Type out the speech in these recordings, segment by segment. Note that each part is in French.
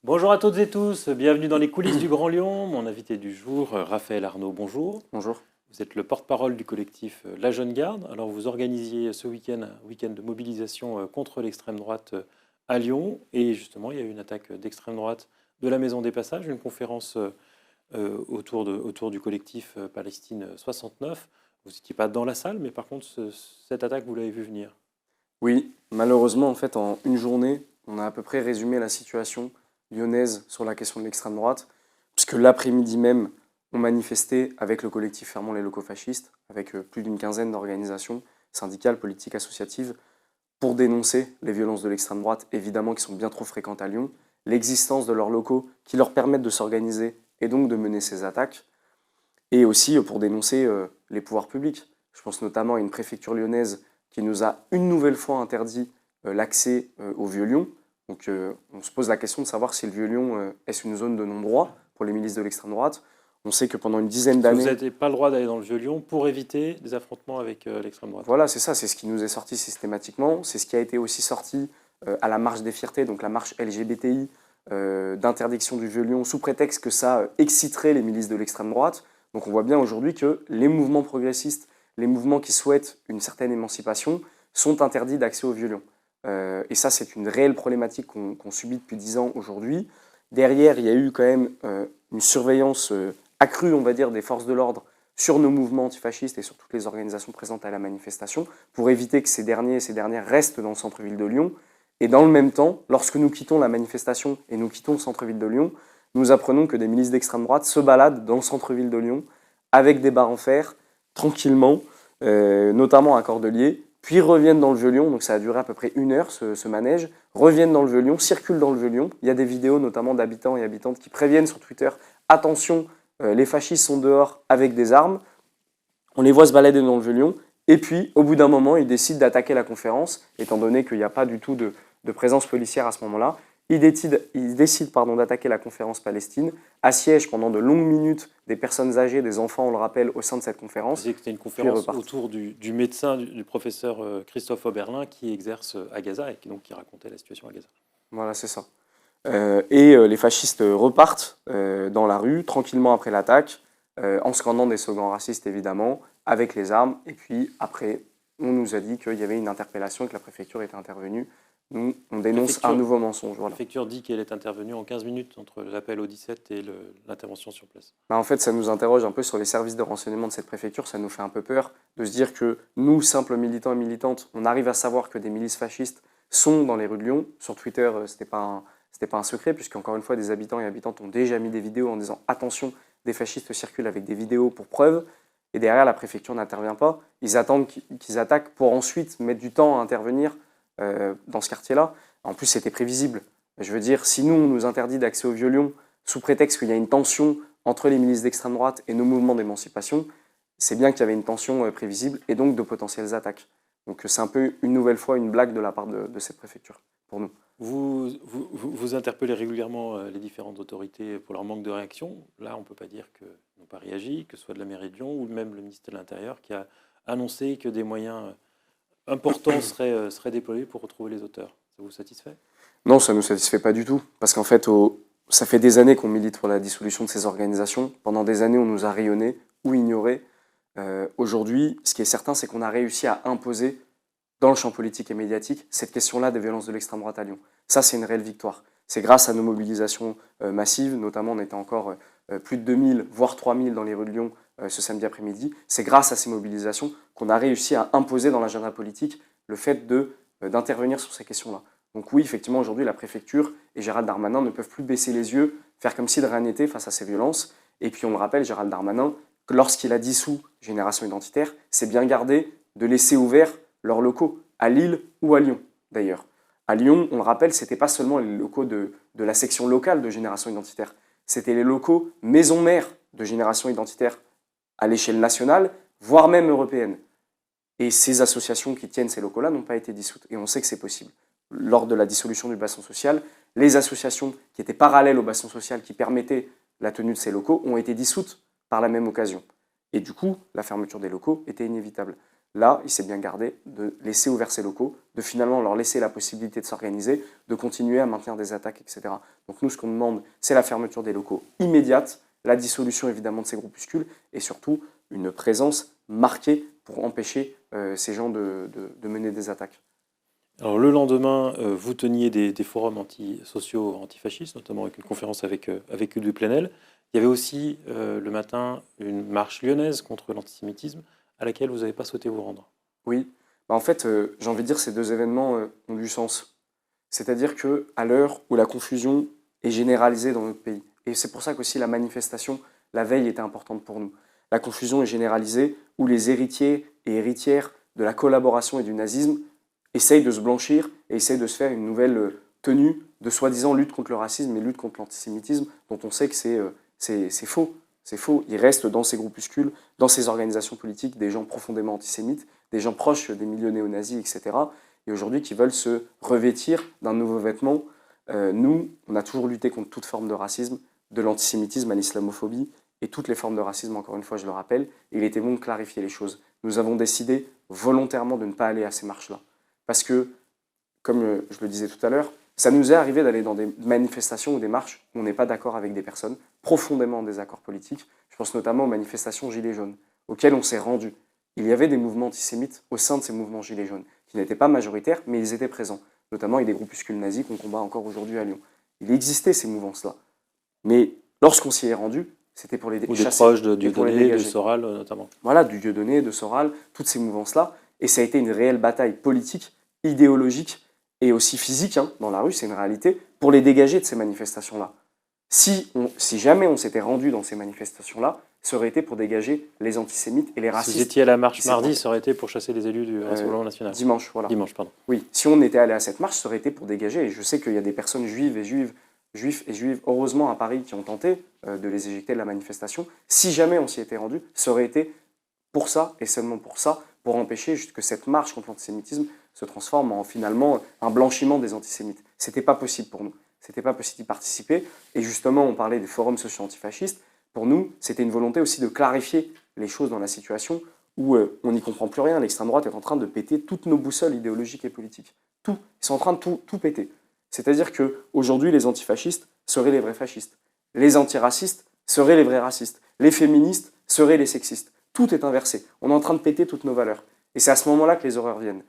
Bonjour à toutes et tous, bienvenue dans les coulisses du Grand Lyon. Mon invité du jour, Raphaël Arnaud, bonjour. Bonjour. Vous êtes le porte-parole du collectif La Jeune Garde. Alors vous organisiez ce week-end un week-end de mobilisation contre l'extrême droite à Lyon. Et justement, il y a eu une attaque d'extrême droite de la Maison des Passages, une conférence autour du collectif Palestine 69. Vous n'étiez pas dans la salle, mais par contre, cette attaque, vous l'avez vu venir. Oui, malheureusement, en fait, en une journée, on a à peu près résumé la situation lyonnaise sur la question de l'extrême droite, puisque l'après-midi même, on manifestait avec le collectif Fermons les locaux fascistes, avec plus d'une quinzaine d'organisations syndicales, politiques, associatives, pour dénoncer les violences de l'extrême droite, évidemment qui sont bien trop fréquentes à Lyon, l'existence de leurs locaux qui leur permettent de s'organiser et donc de mener ces attaques, et aussi pour dénoncer les pouvoirs publics. Je pense notamment à une préfecture lyonnaise qui nous a une nouvelle fois interdit l'accès au Vieux-Lyon. Donc on se pose la question de savoir si le Vieux-Lyon est une zone de non-droit pour les milices de l'extrême droite. On sait que pendant une dizaine Parce que vous d'années, n'avez pas le droit d'aller dans le Vieux-Lyon pour éviter des affrontements avec l'extrême droite. voilà, c'est ça, c'est ce qui nous est sorti systématiquement. C'est ce qui a été aussi sorti à la marche des fiertés, donc la marche LGBTI, d'interdiction du Vieux-Lyon, sous prétexte que ça exciterait les milices de l'extrême droite. Donc on voit bien aujourd'hui que les mouvements progressistes, les mouvements qui souhaitent une certaine émancipation, sont interdits d'accès au Vieux-Lyon. Et ça, c'est une réelle problématique qu'on subit depuis 10 ans aujourd'hui. Derrière, il y a eu quand même une surveillance accrue, on va dire, des forces de l'ordre sur nos mouvements antifascistes et sur toutes les organisations présentes à la manifestation, pour éviter que ces derniers et ces dernières restent dans le centre-ville de Lyon. Et dans le même temps, lorsque nous quittons la manifestation et nous quittons le centre-ville de Lyon, nous apprenons que des milices d'extrême droite se baladent dans le centre-ville de Lyon avec des barres en fer, tranquillement, notamment à Cordeliers, puis reviennent dans le Vieux-Lyon, donc ça a duré à peu près 1 heure ce manège, reviennent dans le Vieux-Lyon, circulent dans le Vieux-Lyon. Il y a des vidéos notamment d'habitants et habitantes qui préviennent sur Twitter « Attention, les fascistes sont dehors avec des armes ». On les voit se balader dans le Vieux-Lyon, et puis au bout d'un moment, ils décident d'attaquer la conférence, étant donné qu'il n'y a pas du tout de présence policière à ce moment-là. Ils décident d'attaquer la conférence Palestine, assiègent pendant de longues minutes des personnes âgées, des enfants, on le rappelle, au sein de cette Vous conférence, disiez que c'était une puis ils conférence repartent. autour du médecin, du professeur Christophe Oberlin, qui exerce à Gaza et qui racontait la situation à Gaza. Voilà, c'est ça. Et les fascistes repartent dans la rue, tranquillement après l'attaque, en scandant des slogans racistes évidemment, avec les armes. Et puis après, on nous a dit qu'il y avait une interpellation et que la préfecture était intervenue. Nous, on dénonce un nouveau mensonge. La Voilà. préfecture dit qu'elle est intervenue en 15 minutes entre l'appel au 17 et l'intervention sur place. En fait, ça nous interroge un peu sur les services de renseignement de cette préfecture. Ça nous fait un peu peur de se dire que nous, simples militants et militantes, on arrive à savoir que des milices fascistes sont dans les rues de Lyon. Sur Twitter, c'était pas un secret, puisqu'encore une fois, des habitants et habitantes ont déjà mis des vidéos en disant « Attention, des fascistes circulent avec des vidéos pour preuve ». Et derrière, la préfecture n'intervient pas. Ils attendent qu'ils attaquent pour ensuite mettre du temps à intervenir dans ce quartier-là. En plus, c'était prévisible. Je veux dire, si nous, on nous interdit d'accès au Vieux-Lyon sous prétexte qu'il y a une tension entre les milices d'extrême droite et nos mouvements d'émancipation, c'est bien qu'il y avait une tension prévisible et donc de potentielles attaques. Donc c'est un peu une nouvelle fois une blague de la part de cette préfecture, pour nous. Vous interpellez régulièrement les différentes autorités pour leur manque de réaction. Là, on ne peut pas dire qu'ils n'ont pas réagi, que ce soit de la mairie de Lyon ou même le ministère de l'Intérieur qui a annoncé que des moyens importants seraient déployés pour retrouver les auteurs. Ça vous satisfait? Non, ça ne nous satisfait pas du tout, parce qu'en fait, ça fait des années qu'on milite pour la dissolution de ces organisations. Pendant des années, on nous a rayonnés ou ignorés. Aujourd'hui, ce qui est certain, c'est qu'on a réussi à imposer dans le champ politique et médiatique cette question-là des violences de l'extrême droite à Lyon. Ça, c'est une réelle victoire. C'est grâce à nos mobilisations massives, notamment on était encore plus de 2000, voire 3000 dans les rues de Lyon ce samedi après-midi. C'est grâce à ces mobilisations qu'on a réussi à imposer dans l'agenda politique le fait d'intervenir sur ces questions-là. Donc oui, effectivement, aujourd'hui, la préfecture et Gérald Darmanin ne peuvent plus baisser les yeux, faire comme si de rien n'était face à ces violences. Et puis on le rappelle, Gérald Darmanin, que lorsqu'il a dissous Génération Identitaire, c'est bien gardé de laisser ouverts leurs locaux, à Lille ou à Lyon d'ailleurs. À Lyon, on le rappelle, ce n'était pas seulement les locaux de la section locale de Génération Identitaire, c'était les locaux maison-mère de Génération Identitaire à l'échelle nationale, voire même européenne. Et ces associations qui tiennent ces locaux-là n'ont pas été dissoutes. Et on sait que c'est possible. Lors de la dissolution du bassin social, les associations qui étaient parallèles au bassin social, qui permettaient la tenue de ces locaux, ont été dissoutes par la même occasion. Et du coup, la fermeture des locaux était inévitable. Là, il s'est bien gardé de laisser ouverts ces locaux, de finalement leur laisser la possibilité de s'organiser, de continuer à maintenir des attaques, etc. Donc nous, ce qu'on demande, c'est la fermeture des locaux immédiate, la dissolution évidemment de ces groupuscules, et surtout une présence marquée pour empêcher ces gens de mener des attaques. Alors, le lendemain, vous teniez des forums sociaux antifascistes, notamment avec une conférence avec Hugues de Plenel. Il y avait aussi le matin une marche lyonnaise contre l'antisémitisme à laquelle vous n'avez pas souhaité vous rendre. Oui, en fait, j'ai envie de dire que ces deux événements ont du sens. C'est-à-dire qu'à l'heure où la confusion est généralisée dans notre pays, et c'est pour ça qu'aussi la manifestation, la veille, était importante pour nous. La confusion est généralisée où les héritiers et héritières de la collaboration et du nazisme essayent de se blanchir et essayent de se faire une nouvelle tenue de soi-disant lutte contre le racisme et lutte contre l'antisémitisme, dont on sait que c'est faux. C'est faux. Il reste dans ces groupuscules, dans ces organisations politiques, des gens profondément antisémites, des gens proches des milieux néo-nazis, etc. Et aujourd'hui qui veulent se revêtir d'un nouveau vêtement. Nous, on a toujours lutté contre toute forme de racisme, de l'antisémitisme à l'islamophobie, et toutes les formes de racisme, encore une fois, je le rappelle. Et il était bon de clarifier les choses. Nous avons décidé volontairement de ne pas aller à ces marches-là. Parce que, comme je le disais tout à l'heure, ça nous est arrivé d'aller dans des manifestations ou des marches où on n'est pas d'accord avec des personnes, profondément en désaccord politique. Je pense notamment aux manifestations Gilets jaunes, auxquelles on s'est rendu. Il y avait des mouvements antisémites au sein de ces mouvements Gilets jaunes, qui n'étaient pas majoritaires, mais ils étaient présents, notamment avec des groupuscules nazis qu'on combat encore aujourd'hui à Lyon. Il existait ces mouvements-là. Mais lorsqu'on s'y est rendu, c'était pour les Ou chasser. Ou des proches de Dieudonné, de Soral notamment. Voilà, du Dieudonné, de Soral, toutes ces mouvances-là. Et ça a été une réelle bataille politique, idéologique et aussi physique, dans la rue, c'est une réalité, pour les dégager de ces manifestations-là. Si jamais on s'était rendu dans ces manifestations-là, ça aurait été pour dégager les antisémites et les racistes. Si vous étiez à la marche mardi, ça aurait été pour chasser les élus du Rassemblement national. Dimanche, voilà. Dimanche, pardon. Oui, si on était allé à cette marche, ça aurait été pour dégager. Et je sais qu'il y a des personnes juifs et juives, heureusement à Paris, qui ont tenté de les éjecter de la manifestation. Si jamais on s'y était rendu, ça aurait été pour ça, et seulement pour ça, pour empêcher que cette marche contre l'antisémitisme se transforme en finalement un blanchiment des antisémites. C'était pas possible pour nous. C'était pas possible d'y participer. Et justement, on parlait des forums sociaux antifascistes. Pour nous, c'était une volonté aussi de clarifier les choses dans la situation où on n'y comprend plus rien. L'extrême droite est en train de péter toutes nos boussoles idéologiques et politiques. Tout. Ils sont en train de tout péter. C'est-à-dire qu'aujourd'hui, les antifascistes seraient les vrais fascistes. Les antiracistes seraient les vrais racistes. Les féministes seraient les sexistes. Tout est inversé. On est en train de péter toutes nos valeurs. Et c'est à ce moment-là que les horreurs viennent.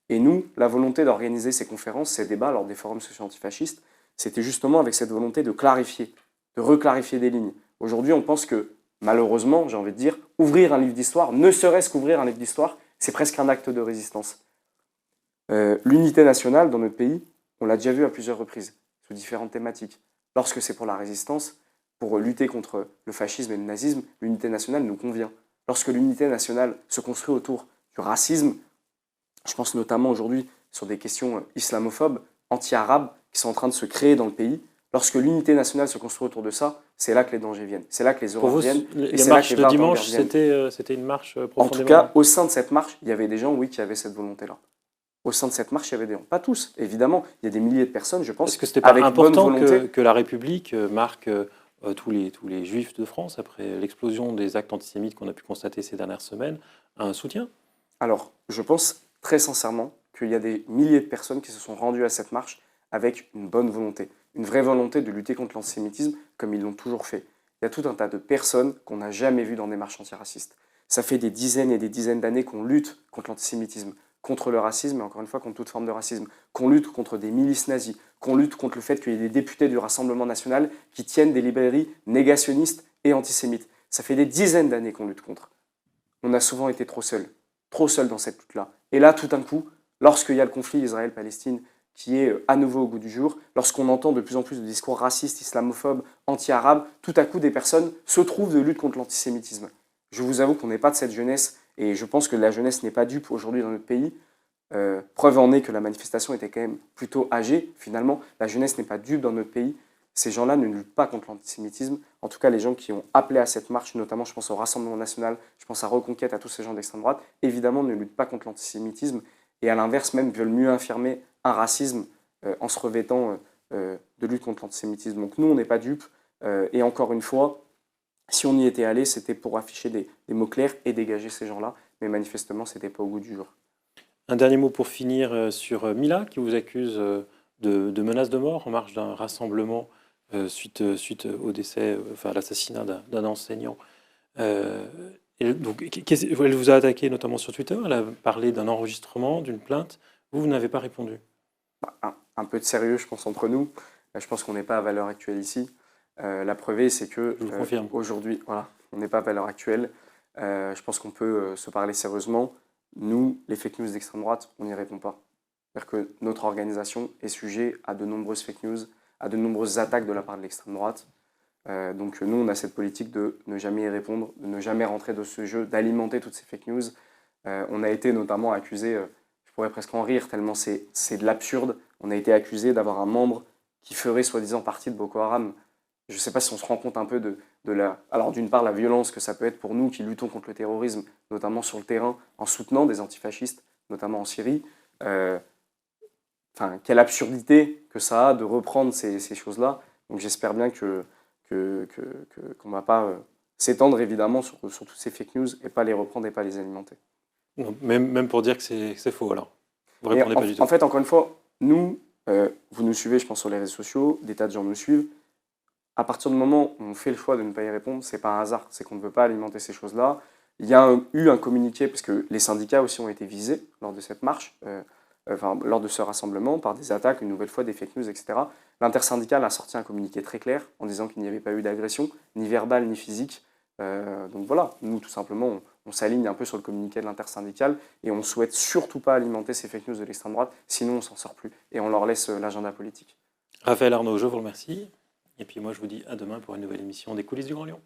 Et nous, la volonté d'organiser ces conférences, ces débats lors des forums sociaux antifascistes, c'était justement avec cette volonté de clarifier, de reclarifier des lignes. Aujourd'hui, on pense que, malheureusement, j'ai envie de dire, ouvrir un livre d'histoire, ne serait-ce qu'ouvrir un livre d'histoire, c'est presque un acte de résistance. L'unité nationale dans notre pays, on l'a déjà vu à plusieurs reprises, sous différentes thématiques. Lorsque c'est pour la résistance, pour lutter contre le fascisme et le nazisme, l'unité nationale nous convient. Lorsque l'unité nationale se construit autour du racisme, je pense notamment aujourd'hui sur des questions islamophobes, anti-arabes, qui sont en train de se créer dans le pays. Lorsque l'unité nationale se construit autour de ça, c'est là que les dangers viennent, c'est là que les horreurs viennent. Les marches de dimanche, c'était une marche profondément... En tout cas, au sein de cette marche, il y avait des gens, oui, qui avaient cette volonté-là. Au sein de cette marche, il y avait des gens. Pas tous, évidemment. Il y a des milliers de personnes, je pense. Est-ce que c'était pas important que la République marque tous les juifs de France, après l'explosion des actes antisémites qu'on a pu constater ces dernières semaines, un soutien? Alors, je pense très sincèrement qu'il y a des milliers de personnes qui se sont rendues à cette marche avec une bonne volonté, une vraie volonté de lutter contre l'antisémitisme comme ils l'ont toujours fait. Il y a tout un tas de personnes qu'on n'a jamais vues dans des marches antiracistes. Ça fait des dizaines et des dizaines d'années qu'on lutte contre l'antisémitisme, contre le racisme, et encore une fois contre toute forme de racisme, qu'on lutte contre des milices nazies, qu'on lutte contre le fait qu'il y ait des députés du Rassemblement national qui tiennent des librairies négationnistes et antisémites. Ça fait des dizaines d'années qu'on lutte contre. On a souvent été trop seuls dans cette lutte-là. Et là, tout d'un coup, lorsqu'il y a le conflit Israël-Palestine qui est à nouveau au goût du jour, lorsqu'on entend de plus en plus de discours racistes, islamophobes, anti-arabes, tout à coup des personnes se trouvent de lutte contre l'antisémitisme. Je vous avoue qu'on n'est pas de cette jeunesse, et je pense que la jeunesse n'est pas dupe aujourd'hui dans notre pays. Preuve en est que la manifestation était quand même plutôt âgée, finalement. La jeunesse n'est pas dupe dans notre pays. Ces gens-là ne luttent pas contre l'antisémitisme. En tout cas, les gens qui ont appelé à cette marche, notamment je pense au Rassemblement national, je pense à Reconquête, à tous ces gens d'extrême droite, évidemment ne luttent pas contre l'antisémitisme et à l'inverse même veulent mieux affirmer un racisme en se revêtant de lutte contre l'antisémitisme. Donc nous, on n'est pas dupes. Et encore une fois, si on y était allé, c'était pour afficher des mots clairs et dégager ces gens-là, mais manifestement, ce n'était pas au goût du jour. Un dernier mot pour finir sur Mila, qui vous accuse de menaces de mort en marge d'un rassemblement suite au décès, enfin à l'assassinat d'un enseignant. Euh, et donc, elle vous a attaqué notamment sur Twitter, elle a parlé d'un enregistrement, d'une plainte. Vous n'avez pas répondu. Un peu de sérieux, je pense, entre nous. Je pense qu'on n'est pas à valeur actuelle ici. La preuve, c'est que Je vous confirme. aujourd'hui, voilà, on n'est pas à valeur actuelle. Je pense qu'on peut se parler sérieusement. Nous, les fake news d'extrême droite, on n'y répond pas. C'est-à-dire que notre organisation est sujet à de nombreuses fake news, à de nombreuses attaques de la part de l'extrême droite. Donc nous, on a cette politique de ne jamais y répondre, de ne jamais rentrer dans ce jeu, d'alimenter toutes ces fake news. On a été notamment accusé, je pourrais presque en rire, tellement c'est de l'absurde. On a été accusé d'avoir un membre qui ferait soi-disant partie de Boko Haram. Je ne sais pas si on se rend compte un peu de la... Alors d'une part, la violence que ça peut être pour nous qui luttons contre le terrorisme, notamment sur le terrain, en soutenant des antifascistes, notamment en Syrie. Enfin, quelle absurdité que ça a de reprendre ces choses-là. Donc j'espère bien qu'on ne va pas s'étendre évidemment sur toutes ces fake news et pas les reprendre et pas les alimenter. Non, même pour dire que c'est faux, alors. Vous répondez pas du tout. En fait, encore une fois, nous, vous nous suivez, je pense, sur les réseaux sociaux, des tas de gens nous suivent. À partir du moment où on fait le choix de ne pas y répondre, c'est pas un hasard, c'est qu'on ne veut pas alimenter ces choses-là. Il y a eu un communiqué, parce que les syndicats aussi ont été visés lors de cette marche, lors de ce rassemblement, par des attaques, une nouvelle fois, des fake news, etc. L'intersyndicale a sorti un communiqué très clair en disant qu'il n'y avait pas eu d'agression, ni verbale, ni physique. Donc voilà, nous, tout simplement, on s'aligne un peu sur le communiqué de l'intersyndicale et on ne souhaite surtout pas alimenter ces fake news de l'extrême droite, sinon on s'en sort plus et on leur laisse l'agenda politique. Raphaël Arnaud, je vous remercie. Et puis moi, je vous dis à demain pour une nouvelle émission des coulisses du Grand Lyon.